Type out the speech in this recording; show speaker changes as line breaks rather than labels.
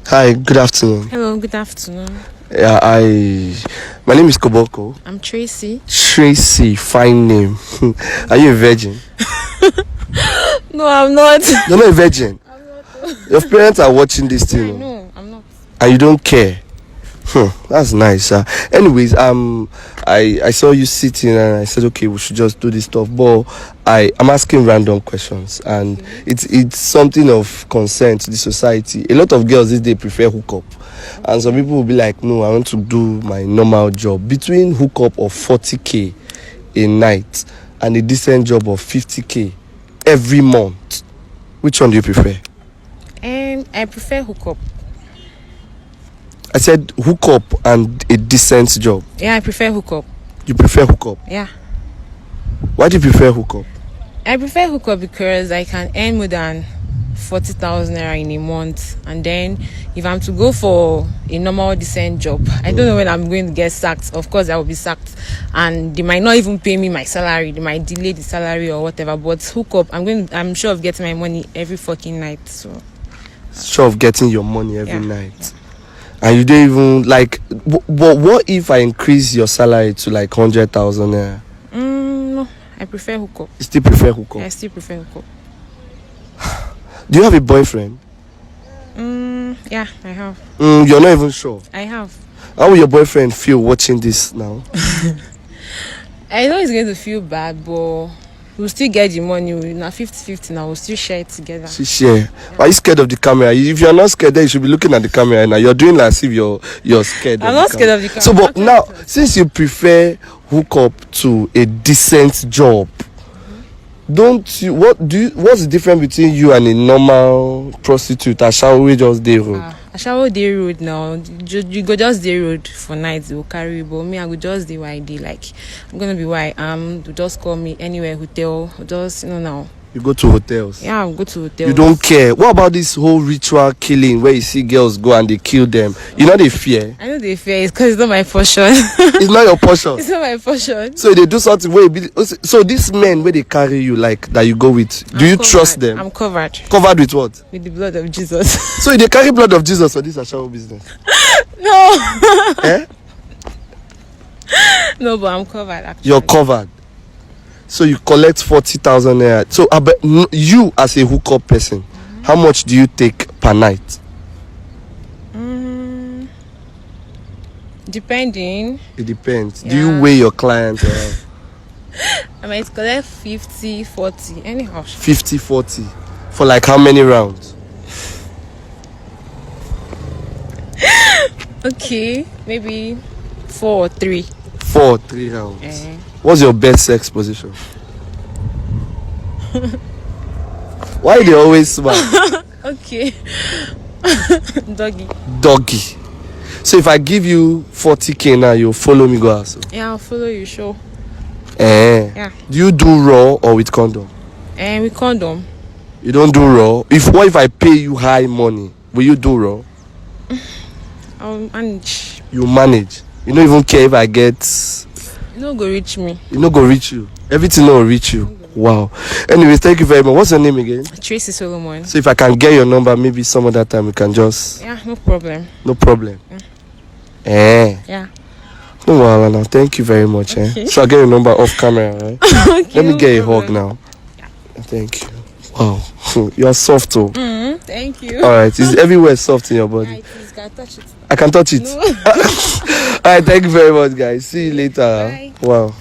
Hi, good afternoon.
Hello, good afternoon.
Yeah, my name is Koboko.
I'm Tracy.
Tracy, fine name. Are you a virgin?
No, I'm not.
You're not a virgin.
I'm not.
Your parents are watching this
Yeah,
thing.
no, I'm not.
And you don't care. That's nice. Anyways, I saw you sitting and I said, okay, we should just do this stuff. But I'm asking random questions, and it's something of concern to the society. A lot of girls these days prefer hookup, and some people will be like, no, I want to do my normal job. Between hookup of 40k a night and a decent job of 50k every month, which one do you prefer?
I prefer hookup.
I said hookup and a decent job.
Yeah, I prefer hookup.
You prefer hookup?
Yeah.
Why do you prefer hookup?
I prefer hookup because I can earn more than 40,000 naira in a month, and then if I'm to go for a normal decent job, I don't know when I'm going to get sacked. Of course, I will be sacked, and they might not even pay me my salary. They might delay the salary or whatever. But hookup, I'm sure of getting my money every fucking night. So
Sure of getting your money every night.
Yeah.
And you don't even like. But what if I increase your salary to like 100,000 naira?
No, I prefer hookup.
You still prefer hookup?
I still prefer hookup.
Do you have a boyfriend?
Yeah, I have.
You're not even sure.
I have.
How will your boyfriend feel watching this now?
I know he's going to feel bad, but we'll still get the money. Now 50-50 now, we'll still share it together.
Share. Yeah. Are you scared of the camera? If you're not scared, then you should be looking at the camera. Now you're doing like as if you're scared.
I'm not scared of the camera.
So, but now, since you prefer hookup to a decent job, what's the difference between you and a normal prostitute? Ashawo just day road.
Ashawo day road now. You go just day road for nights. They will carry you, but me, I go just day why day. Like I'm gonna be why just call me anywhere hotel. Just now.
You go to hotels.
Yeah, I'll go to hotels.
You don't care. What about this whole ritual killing where you see girls go and they kill them? You know they fear.
I know they fear. It's because it's not my portion.
It's not your portion.
It's not my portion.
So they do something where so these men where they carry you like that you go with. Do you trust them?
I'm covered.
Covered with what?
With the blood of Jesus.
So they carry blood of Jesus for this Ashawo business?
No.
Eh?
No, but I'm covered actually.
You're covered. So you collect 40,000 naira. So you as a hookup person, how much do you take per night?
Depending.
It depends.
Yeah.
Do you weigh your clients?
I might collect 50-40 anyhow.
50-40 for like how many rounds?
Okay, maybe 4 or 3.
4 or 3 rounds. What's your best sex position? Why they always smile?
Okay.
Doggy. So if I give you 40k now, you'll follow me go outside?
Yeah, I'll follow you, sure.
Yeah. Do you do raw or with condom?
With condom.
You don't do raw? What if I pay you high money? Will you do raw?
I'll manage.
You manage? You don't even care if I get...
You no go reach me.
You no go reach you? Everything no reach you? Wow. Anyways, thank you very much. What's your name again?
Tracy Solomon.
So if I can get your number, maybe some other time we can just...
Yeah, no problem.
No problem?
Yeah.
No worry now. Thank you very much.
Okay.
So I'll get your number off camera, right?
Okay,
Let me get
problem.
a hug now.
Yeah.
Thank you. Wow. You're soft too.
Thank you.
Alright. Is everywhere soft in your body?
Yeah, please, can I touch it?
I can touch it.
No.
Alright, thank you very much, guys. See you later.
Bye.
Wow.